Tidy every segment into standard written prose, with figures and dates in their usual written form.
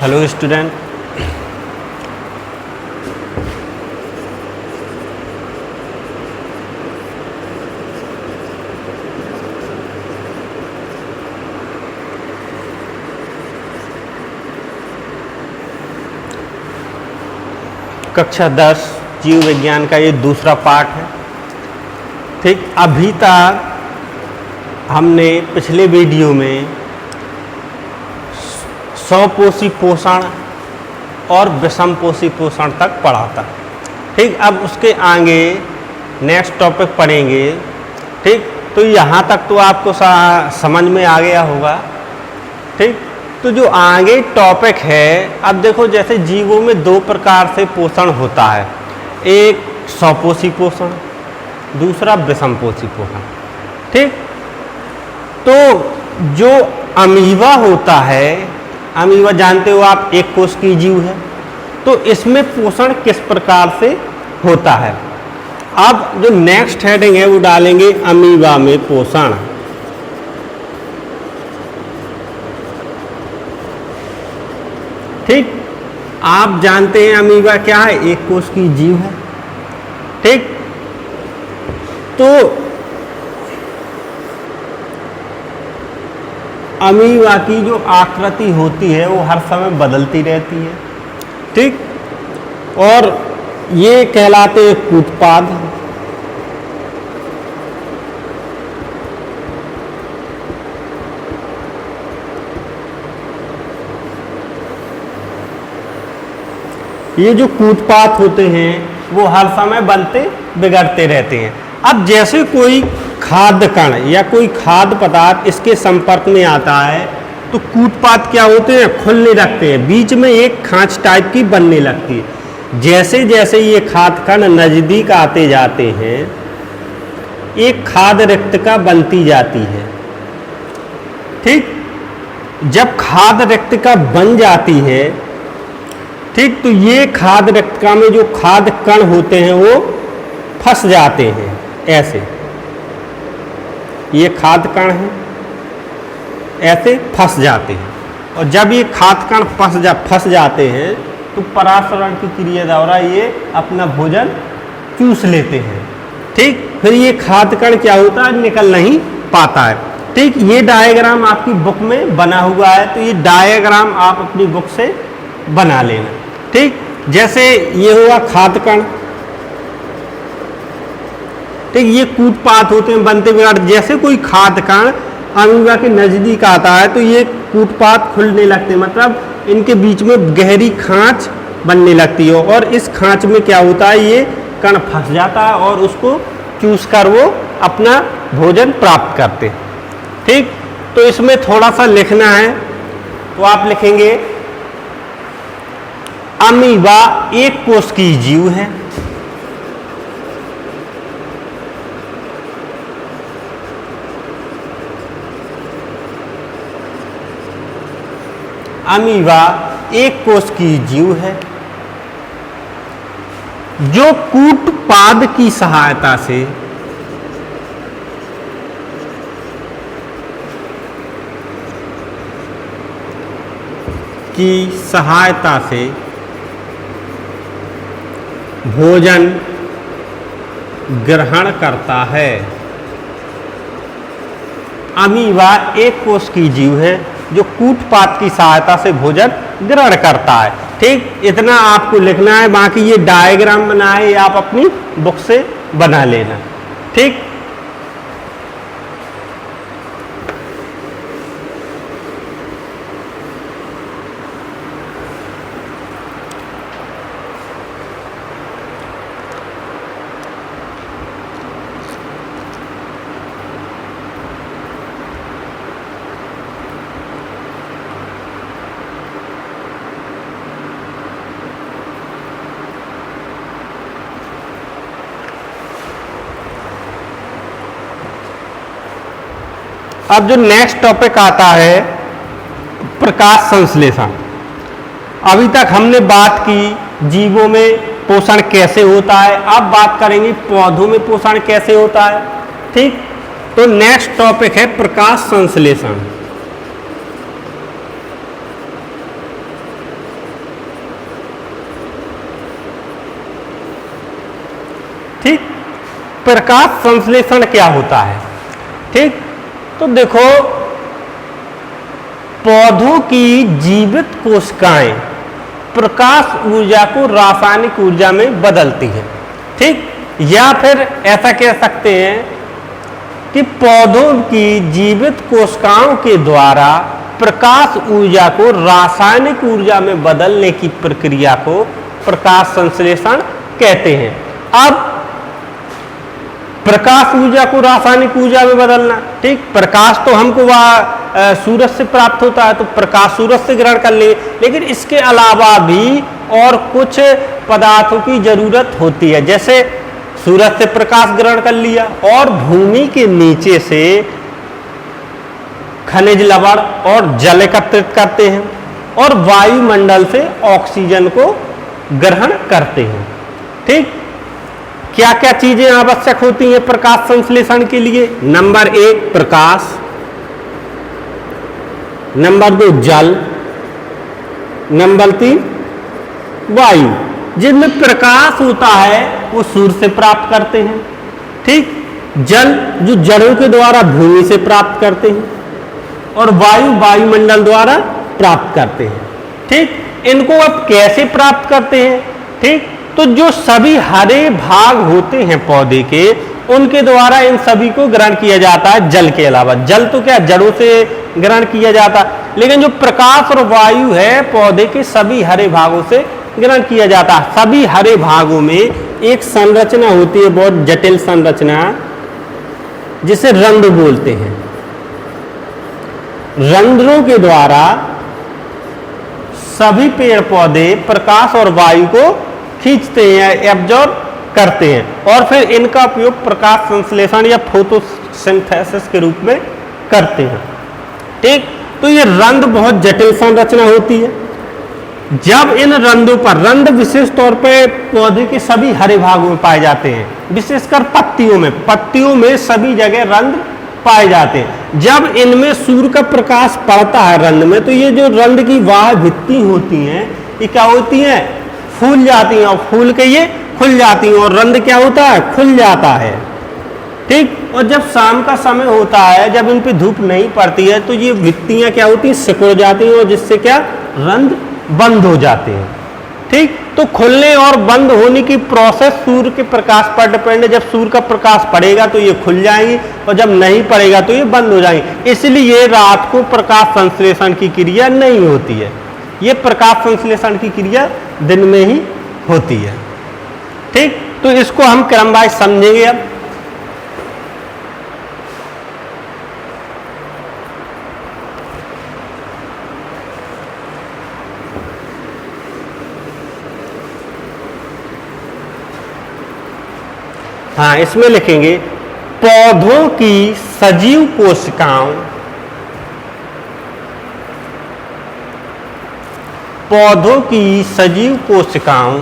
Hello student, कक्षा 10 जीव विज्ञान का ये दूसरा पार्ट है। ठीक, अभी तक हमने पिछले वीडियो में स्वपोषी पोषण और विषमपोषी पोषण तक पढ़ा था। ठीक, अब उसके आगे नेक्स्ट टॉपिक पढ़ेंगे। ठीक, तो यहाँ तक तो आपको समझ में आ गया होगा। ठीक, तो जो आगे टॉपिक है, अब देखो जैसे जीवों में दो प्रकार से पोषण होता है, एक स्वपोषी पोषण, दूसरा विषमपोषी पोषण। ठीक, तो जो अमीबा होता है, अमीबा जानते हो आप, एक कोश की जीव है, तो इसमें पोषण किस प्रकार से होता है। अब जो नेक्स्ट हेडिंग है वो डालेंगे अमीबा में पोषण। ठीक, आप जानते हैं अमीबा क्या है, एक कोश की जीव है। ठीक, तो अमीबा की जो आकृति होती है वो हर समय बदलती रहती है। ठीक, और ये कहलाते हैं कूटपाद। ये जो कूटपाद होते हैं वो हर समय बनते बिगड़ते रहते हैं। अब जैसे कोई खाद्य कण या कोई खाद्य पदार्थ इसके संपर्क में आता है तो कूटपाद क्या होते हैं, खुलने लगते हैं, बीच में एक खांच टाइप की बनने लगती है। जैसे जैसे ये खाद्य कण नजदीक आते जाते हैं एक खाद्य रिक्तका बनती जाती है। ठीक, जब खाद्य रिक्तका बन जाती है, ठीक, तो ये खाद्य रिक्तका में जो खाद्य कण होते हैं वो फंस जाते हैं। ऐसे ये खाद्य कण है, ऐसे फंस जाते हैं, और जब ये खाद्य कण फंस जाते हैं तो परागण की क्रिया द्वारा ये अपना भोजन चूस लेते हैं। ठीक, फिर ये खाद्य कण क्या होता है, निकल नहीं पाता है। ठीक, ये डायग्राम आपकी बुक में बना हुआ है, तो ये डायग्राम आप अपनी बुक से बना लेना। ठीक, जैसे ये हुआ खाद्य कण। ठीक, ये कूटपाद होते हैं, बनते बिगड़। जैसे कोई खाद्य कण अमीबा के नजदीक आता है तो ये कूटपाद खुलने लगते हैं, मतलब इनके बीच में गहरी खांच बनने लगती है, और इस खांच में क्या होता है, ये कण फंस जाता है और उसको चूस कर वो अपना भोजन प्राप्त करते हैं। ठीक, तो इसमें थोड़ा सा लिखना है, तो आप लिखेंगे अमीबा एक कोश की जीव है। अमीबा एक कोश की जीव है जो कूटपाद की सहायता से भोजन ग्रहण करता है। अमीबा एक कोश की जीव है जो कूटपाद की सहायता से भोजन ग्रहण करता है। ठीक, इतना आपको लिखना है, बाकी ये डायग्राम बना है, आप अपनी बुक से बना लेना। ठीक, अब जो नेक्स्ट टॉपिक आता है प्रकाश संश्लेषण। अभी तक हमने बात की जीवों में पोषण कैसे होता है, अब बात करेंगे पौधों में पोषण कैसे होता है। ठीक, तो नेक्स्ट टॉपिक है प्रकाश संश्लेषण। प्रकाश संश्लेषण क्या होता है। ठीक, तो देखो पौधों की जीवित कोशिकाएं प्रकाश ऊर्जा को रासायनिक ऊर्जा में बदलती हैं। ठीक, या फिर ऐसा कह सकते हैं कि पौधों की जीवित कोशिकाओं के द्वारा प्रकाश ऊर्जा को रासायनिक ऊर्जा में बदलने की प्रक्रिया को प्रकाश संश्लेषण कहते हैं। अब प्रकाश ऊर्जा को रासायनिक ऊर्जा में बदलना, ठीक, प्रकाश तो हमको वह सूरज से प्राप्त होता है, तो प्रकाश सूरज से ग्रहण कर ले, लेकिन इसके अलावा भी और कुछ पदार्थों की जरूरत होती है। जैसे सूरज से प्रकाश ग्रहण कर लिया और भूमि के नीचे से खनिज लवण और जल एकत्रित करते हैं और वायुमंडल से ऑक्सीजन को ग्रहण करते हैं। ठीक, क्या क्या चीजें आवश्यक होती हैं प्रकाश संश्लेषण के लिए? नंबर 1 प्रकाश, नंबर 2 जल, नंबर 3 वायु। जिनमें प्रकाश होता है वो सूर्य से प्राप्त करते हैं। ठीक, जल जो जड़ों के द्वारा भूमि से प्राप्त करते हैं और वायु वायुमंडल द्वारा प्राप्त करते हैं। ठीक, इनको अब कैसे प्राप्त करते हैं? ठीक, तो जो सभी हरे भाग होते हैं पौधे के, उनके द्वारा इन सभी को ग्रहण किया जाता है जल के अलावा। जल तो क्या जड़ों से ग्रहण किया जाता, लेकिन जो प्रकाश और वायु है पौधे के सभी हरे भागों से ग्रहण किया जाता है। सभी हरे भागों में एक संरचना होती है, बहुत जटिल संरचना, जिसे रंध्र बोलते हैं। रंध्रों के द्वारा सभी पेड़ पौधे प्रकाश और वायु को खींचते हैं, एब्जॉर्ब करते हैं और फिर इनका उपयोग प्रकाश संश्लेषण या फोटोसिंथेसिस के रूप में करते हैं। ठीक, तो ये रंध्र बहुत जटिल संरचना होती है। जब इन रंध्रों पर, रंध्र विशेष तौर पर पौधे के सभी हरे भागों में पाए जाते हैं, विशेषकर पत्तियों में सभी जगह रंध्र पाए जाते हैं। जब इनमें सूर्य का प्रकाश पड़ता है रंध्र में, तो ये जो रंध्र की बाह्य भित्ति होती हैं, ये क्या होती हैं? फूल जाती हैं और फूल के ये खुल जाती हैं और रंध्र क्या होता है? खुल जाता है। ठीक, और जब शाम का समय होता है, जब इन पे धूप नहीं पड़ती है, तो ये भित्तियां क्या होती हैं? सिकुड़ जाती हैं और जिससे क्या रंध्र बंद हो जाते हैं। ठीक, तो खुलने और बंद होने की प्रोसेस सूर्य के प्रकाश पर डिपेंड है। जब सूर्य का प्रकाश पड़ेगा तो ये खुल जाएंगी और जब नहीं पड़ेगा तो ये बंद हो जाएंगी। इसलिए रात को प्रकाश संश्लेषण की क्रिया नहीं होती है। ये प्रकाश संश्लेषण की क्रिया दिन में ही होती है। ठीक, तो इसको हम क्रमवाइज समझेंगे। अब हाँ, इसमें लिखेंगे पौधों की सजीव कोशिकाओं, पौधों की सजीव कोशिकाओं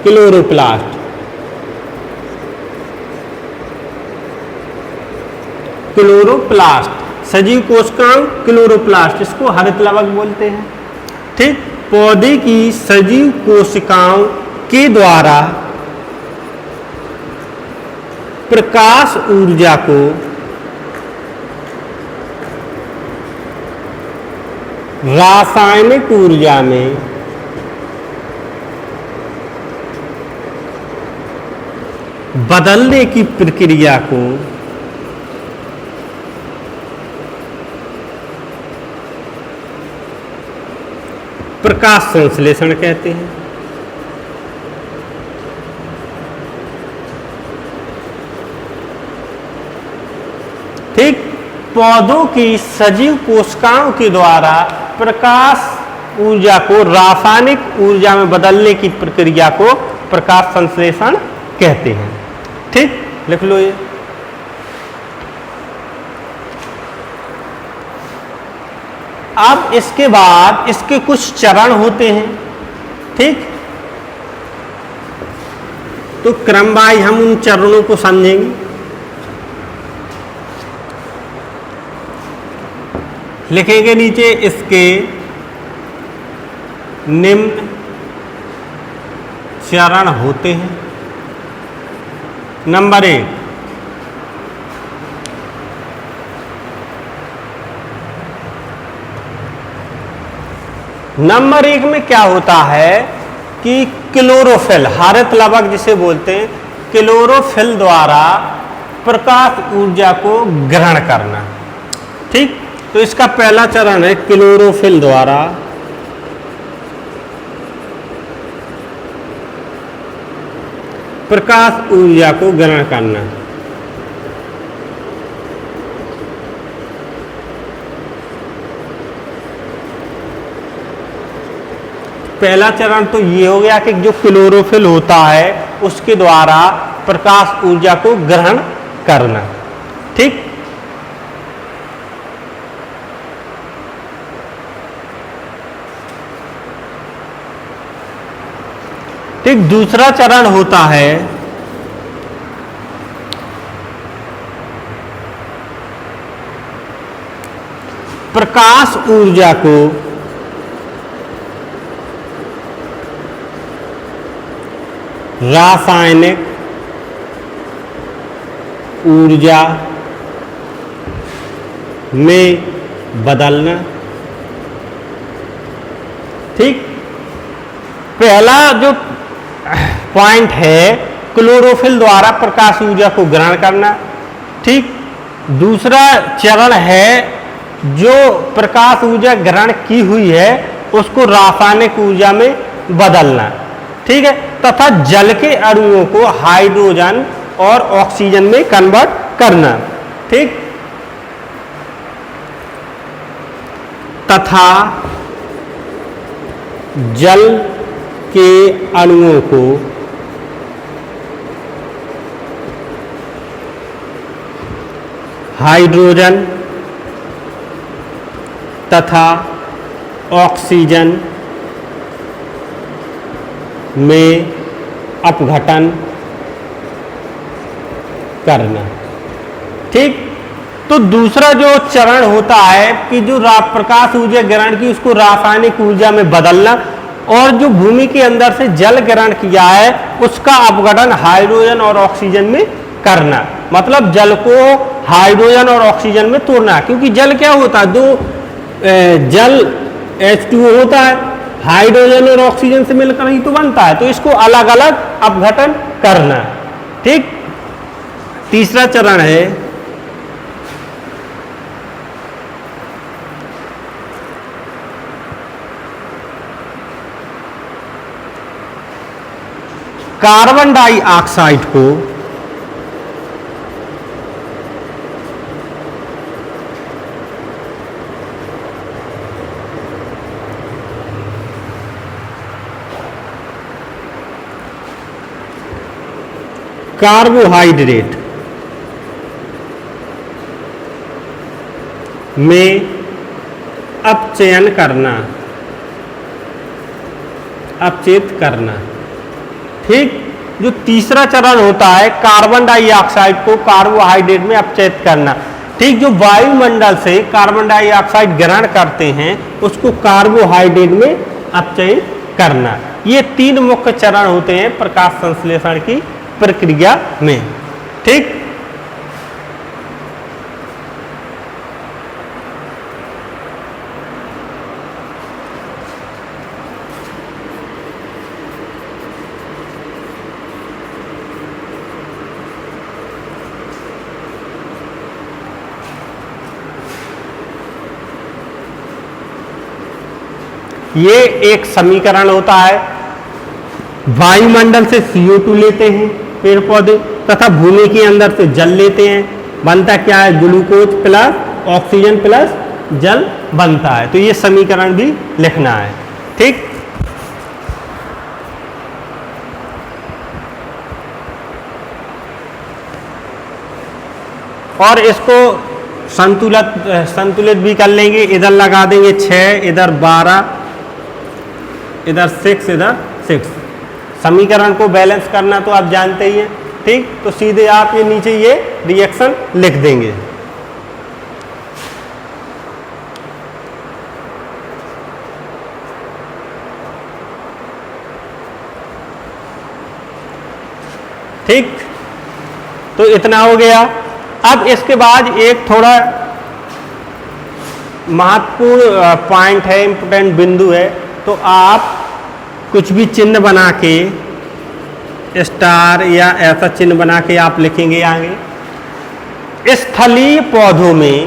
क्लोरोप्लास्ट, क्लोरोप्लास्ट सजीव कोशिकाओं क्लोरोप्लास्ट, इसको हरित लवक बोलते हैं। ठीक, पौधे की सजीव कोशिकाओं के द्वारा प्रकाश ऊर्जा को रासायनिक ऊर्जा में बदलने की प्रक्रिया को प्रकाश संश्लेषण कहते हैं। ठीक, पौधों की सजीव कोशिकाओं के द्वारा प्रकाश ऊर्जा को रासायनिक ऊर्जा में बदलने की प्रक्रिया को प्रकाश संश्लेषण कहते हैं। ठीक, लिख लो ये। अब इसके बाद इसके कुछ चरण होते हैं। ठीक, तो क्रमवाइज हम उन चरणों को समझेंगे। लिखेंगे नीचे इसके निम्न चरण होते हैं। नंबर 1, नंबर 1 में क्या होता है कि क्लोरोफिल, हरित लवक जिसे बोलते हैं, क्लोरोफिल द्वारा प्रकाश ऊर्जा को ग्रहण करना। ठीक, तो इसका पहला चरण है क्लोरोफिल द्वारा प्रकाश ऊर्जा को ग्रहण करना। पहला चरण तो ये हो गया कि जो क्लोरोफिल होता है उसके द्वारा प्रकाश ऊर्जा को ग्रहण करना। ठीक, ठीक, दूसरा चरण होता है प्रकाश ऊर्जा को रासायनिक ऊर्जा में बदलना। ठीक, पहला जो पॉइंट है क्लोरोफिल द्वारा प्रकाश ऊर्जा को ग्रहण करना। ठीक, दूसरा चरण है जो प्रकाश ऊर्जा ग्रहण की हुई है उसको रासायनिक ऊर्जा में बदलना। ठीक है, तथा जल के अणुओं को हाइड्रोजन और ऑक्सीजन में कन्वर्ट करना। ठीक, तथा जल के अणुओं को हाइड्रोजन तथा ऑक्सीजन में अपघटन करना। ठीक, तो दूसरा जो चरण होता है कि जो प्रकाश ऊर्जा ग्रहण की उसको रासायनिक ऊर्जा में बदलना, और जो भूमि के अंदर से जल ग्रहण किया है उसका अपघटन हाइड्रोजन और ऑक्सीजन में करना। मतलब जल को हाइड्रोजन और ऑक्सीजन में तोड़ना, क्योंकि जल क्या होता है, दो जल H2O होता है, हाइड्रोजन और ऑक्सीजन से मिलकर ही तो बनता है, तो इसको अलग अलग अपघटन करना। ठीक, तीसरा चरण है कार्बन डाइऑक्साइड को कार्बोहाइड्रेट में अपचयन करना, अपचेत करना। ठीक, जो तीसरा चरण होता है कार्बन डाइऑक्साइड को कार्बोहाइड्रेट में अपचयित करना। ठीक, जो वायुमंडल से कार्बन डाइऑक्साइड ग्रहण करते हैं उसको कार्बोहाइड्रेट में अपचयित करना। ये 3 मुख्य चरण होते हैं प्रकाश संश्लेषण की प्रक्रिया में। ठीक, ये एक समीकरण होता है। वायुमंडल से CO2 लेते हैं पेड़ पौधे तथा भूमि के अंदर से जल लेते हैं, बनता क्या है, ग्लूकोज प्लस ऑक्सीजन प्लस जल बनता है। तो ये समीकरण भी लिखना है। ठीक, और इसको संतुलित भी कर लेंगे। इधर लगा देंगे 6, इधर 12, इधर 6, इधर 6। समीकरण को बैलेंस करना तो आप जानते ही हैं। ठीक, तो सीधे आप ये नीचे ये रिएक्शन लिख देंगे। ठीक, तो इतना हो गया। अब इसके बाद एक थोड़ा महत्वपूर्ण पॉइंट है, इंपॉर्टेंट बिंदु है, तो आप कुछ भी चिन्ह बना के, स्टार या ऐसा चिन्ह बना के आप लिखेंगे आगे। स्थलीय पौधों में,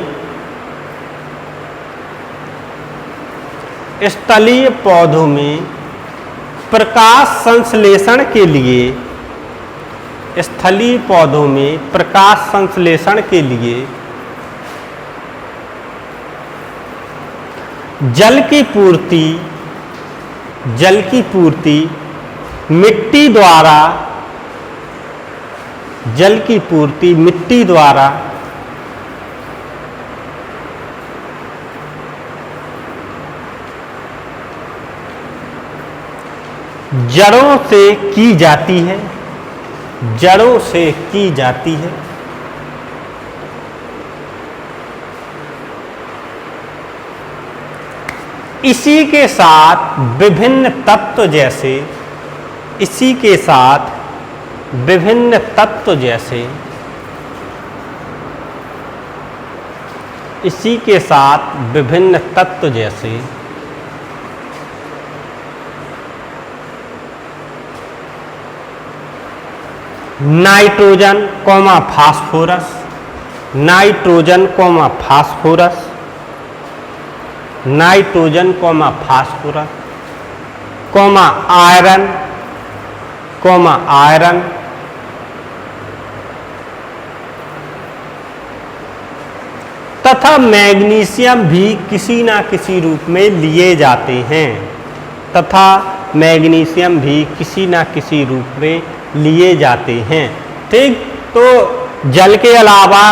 स्थलीय पौधों में प्रकाश संश्लेषण के लिए, स्थलीय पौधों में प्रकाश संश्लेषण के लिए जल की पूर्ति मिट्टी द्वारा, जल की पूर्ति मिट्टी द्वारा जड़ों से की जाती है, जड़ों से की जाती है। इसी के साथ विभिन्न तत्व जैसे, इसी के साथ विभिन्न तत्व जैसे, इसी के साथ विभिन्न तत्व जैसे nitrogen comma phosphorus, nitrogen comma phosphorus, nitrogen comma phosphorus, comma iron, comma iron, तथा मैग्नीशियम भी किसी ना किसी रूप में लिए जाते हैं, तथा मैग्नीशियम भी किसी ना किसी रूप में लिए जाते हैं। ठीक, तो जल के अलावा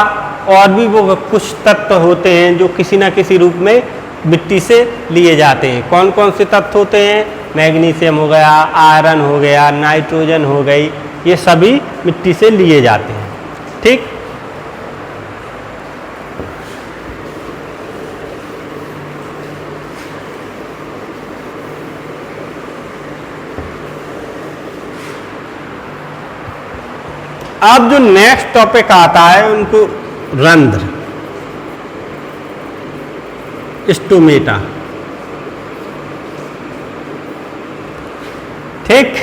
और भी वो कुछ तत्व होते हैं जो किसी ना किसी रूप में मिट्टी से लिए जाते हैं। कौन कौन से तत्व होते हैं? मैग्नीशियम हो गया, आयरन हो गया, नाइट्रोजन हो गई, ये सभी मिट्टी से लिए जाते हैं। ठीक, अब जो नेक्स्ट टॉपिक आता है उनको रंध्र, स्टोमेटा। ठीक,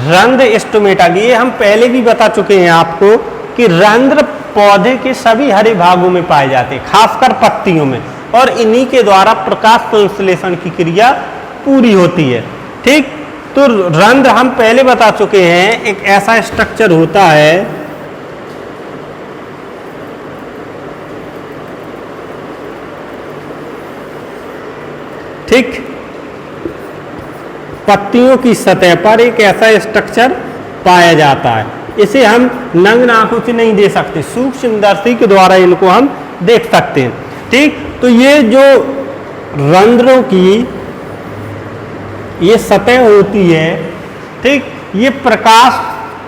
रंध्र स्टोमेटा की ये हम पहले भी बता चुके हैं आपको कि रंध्र पौधे के सभी हरे भागों में पाए जाते हैं, खासकर पत्तियों में, और इन्हीं के द्वारा प्रकाश संश्लेषण की क्रिया पूरी होती है। ठीक, तो रंध्र हम पहले बता चुके हैं, एक ऐसा स्ट्रक्चर होता है, ठीक, पत्तियों की सतह पर एक ऐसा स्ट्रक्चर पाया जाता है। इसे हम नग्न आंखों से नहीं देख सकते, सूक्ष्मदर्शी के द्वारा इनको हम देख सकते हैं। ठीक, तो ये जो रंध्रों की ये सतह होती है, ठीक, ये प्रकाश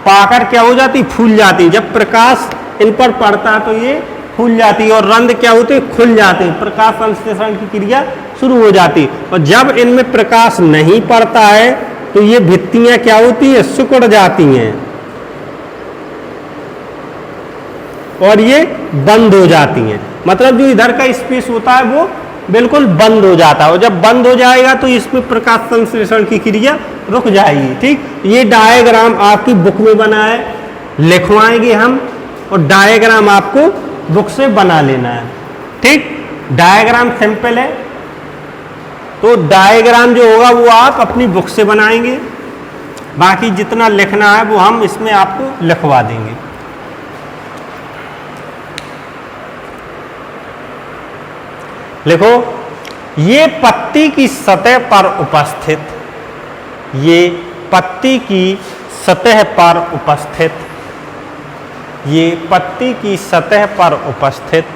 पाकर क्या हो जाती, फूल जाती। जब प्रकाश इन पर पड़ता है तो ये फूल जाती है और रंध्र क्या होते हैं, खुल जाते हैं, प्रकाश संश्लेषण की क्रिया शुरू हो जाती। और जब इनमें प्रकाश नहीं पड़ता है तो ये भित्तियां क्या होती हैं, सिकुड़ जाती हैं और ये बंद हो जाती हैं। मतलब जो इधर का स्पेस होता है वो बिल्कुल बंद हो जाता है, और जब बंद हो जाएगा तो इसमें प्रकाश संश्लेषण की क्रिया रुक जाएगी। ठीक, ये डायग्राम आपकी बुक में बना है, लिखवाएंगे हम, और डायग्राम आपको बुक से बना लेना है। ठीक, डायग्राम सिंपल है, तो डायग्राम जो होगा वो आप अपनी बुक से बनाएंगे, बाकी जितना लिखना है वो हम इसमें आपको लिखवा देंगे। लिखो, ये पत्ती की सतह पर उपस्थित, ये पत्ती की सतह पर उपस्थित, ये पत्ती की सतह पर उपस्थित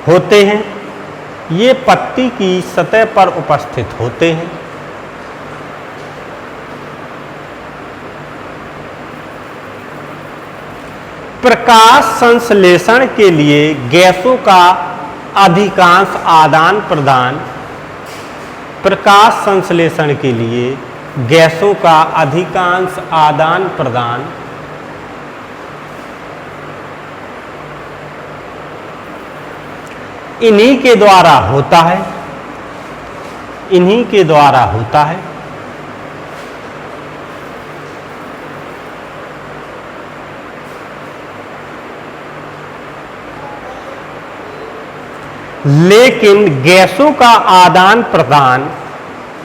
होते हैं, ये पत्ती की सतह पर उपस्थित होते हैं। प्रकाश संश्लेषण के लिए गैसों का अधिकांश आदान प्रदान, प्रकाश संश्लेषण के लिए गैसों का अधिकांश आदान प्रदान इन्हीं के द्वारा होता है, इन्हीं के द्वारा होता है। लेकिन गैसों का आदान प्रदान,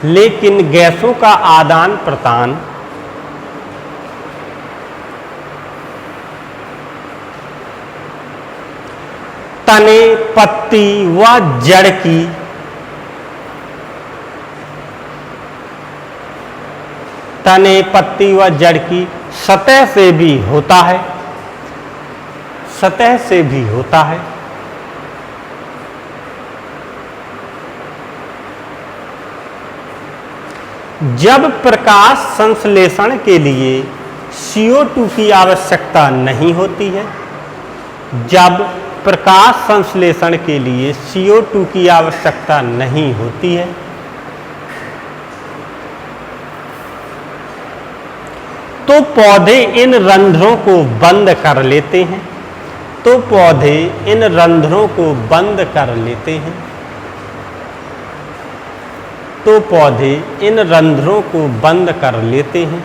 लेकिन गैसों का आदान प्रदान तने, पत्ती व जड़ की तने, पत्ती व जड़ की सतह से भी होता है, सतह से भी होता है। जब प्रकाश संश्लेषण के लिए CO2 की आवश्यकता नहीं होती है, जब प्रकाश संश्लेषण के लिए CO2 की आवश्यकता नहीं होती है, तो पौधे इन रंध्रों को बंद कर लेते हैं, तो पौधे इन रंध्रों को बंद कर लेते हैं, तो पौधे इन रंध्रों को बंद कर लेते हैं।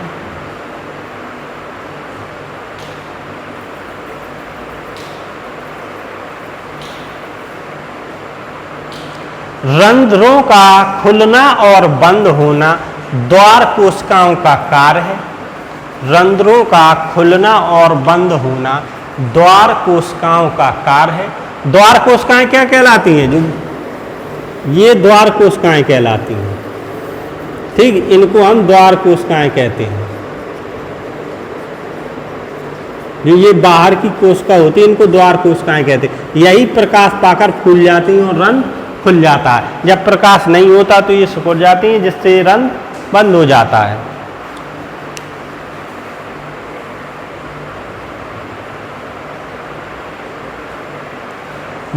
रंध्रों का खुलना और बंद होना द्वार कोशिकाओं का कार्य है। रंध्रों का खुलना और बंद होना द्वार कोशिकाओं का कार्य है। द्वार कोशिकाएं क्या कहलाती हैं? जो ये द्वार कोशिकाएं कहलाती हैं, ठीक, इनको हम द्वार कोशिकाएं कहते हैं। जो ये बाहर की कोशिका होती है इनको द्वार कोशिकाएं कहते हैं। यही प्रकाश पाकर फूल जाती हैं और रंध्र खुल जाता है। जब प्रकाश नहीं होता तो ये सिकुड़ जाती हैं, जिससे रंध्र बंद हो जाता है।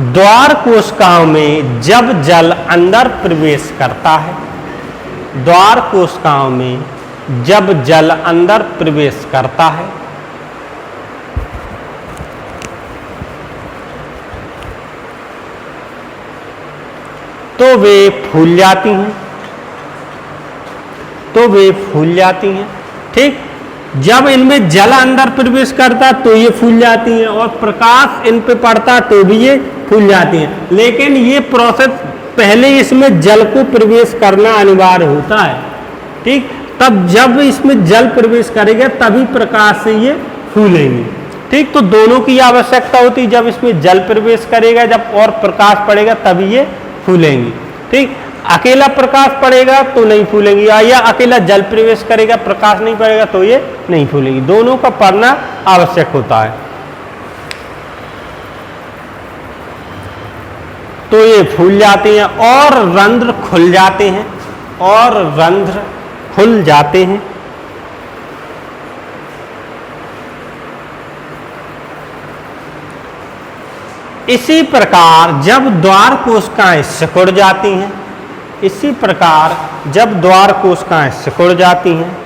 द्वार कोशिकाओं में जब जल अंदर प्रवेश करता है, द्वार कोशिकाओं में जब जल अंदर प्रवेश करता है, तो वे फूल जाती हैं, तो वे फूल जाती हैं, ठीक। जब इनमें जल अंदर प्रवेश करता तो ये फूल जाती हैं, और प्रकाश इन पे पड़ता तो भी ये फूल जाती हैं। लेकिन ये प्रोसेस पहले इसमें जल को प्रवेश करना अनिवार्य होता है, ठीक। तब जब इसमें जल प्रवेश करेगा तभी प्रकाश से ये फूलेंगी, ठीक। तो दोनों की आवश्यकता होती है। जब इसमें जल प्रवेश करेगा, जब और प्रकाश पड़ेगा तभी ये फूलेंगी, ठीक। अकेला प्रकाश पड़ेगा तो नहीं फूलेंगी, या अकेला जल प्रवेश करेगा प्रकाश नहीं पड़ेगा तो ये नहीं फूलेंगी। दोनों का पड़ना आवश्यक होता है। तो ये फूल जाती हैं और रंध्र खुल जाते हैं, और रंध्र खुल जाते हैं। इसी प्रकार जब द्वार कोशिकाएं सिकुड़ जाती हैं, इसी प्रकार जब द्वार कोशिकाएं सिकुड़ जाती हैं,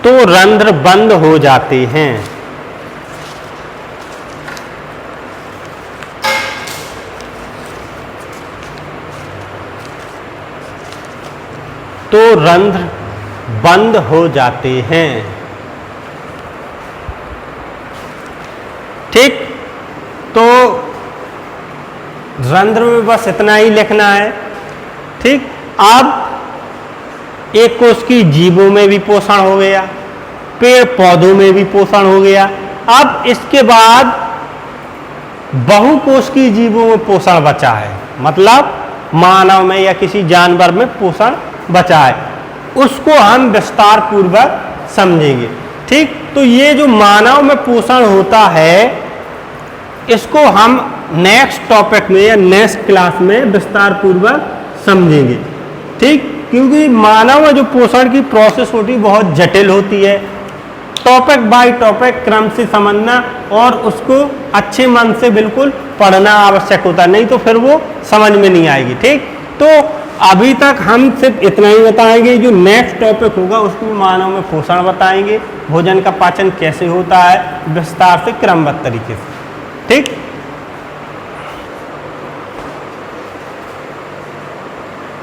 तो रंध्र बंद हो जाते हैं। तो रंध्र बंद हो जाते हैं, ठीक। तो रंध्र में बस इतना ही लिखना है, ठीक। अब एक कोश की जीवों में भी पोषण हो गया, पेड़ पौधों में भी पोषण हो गया। अब इसके बाद बहुकोश की जीवों में पोषण बचा है, मतलब मानव में या किसी जानवर में पोषण बचा है, उसको हम विस्तार पूर्वक समझेंगे, ठीक। तो ये जो मानव में पोषण होता है इसको हम नेक्स्ट टॉपिक में या नेक्स्ट क्लास में विस्तार पूर्वक समझेंगे, ठीक। क्योंकि मानव में जो पोषण की प्रोसेस होती है बहुत जटिल होती है, टॉपिक बाय टॉपिक क्रम से समझना और उसको अच्छे मन से बिल्कुल पढ़ना आवश्यक होता है, नहीं तो फिर वो समझ में नहीं आएगी। ठीक, तो अभी तक हम सिर्फ इतना ही बताएंगे, जो नेक्स्ट टॉपिक होगा उसमें मानव में पोषण बताएंगे, भोजन का पाचन कैसे होता है विस्तार से क्रमबद्ध तरीके से। ठीक।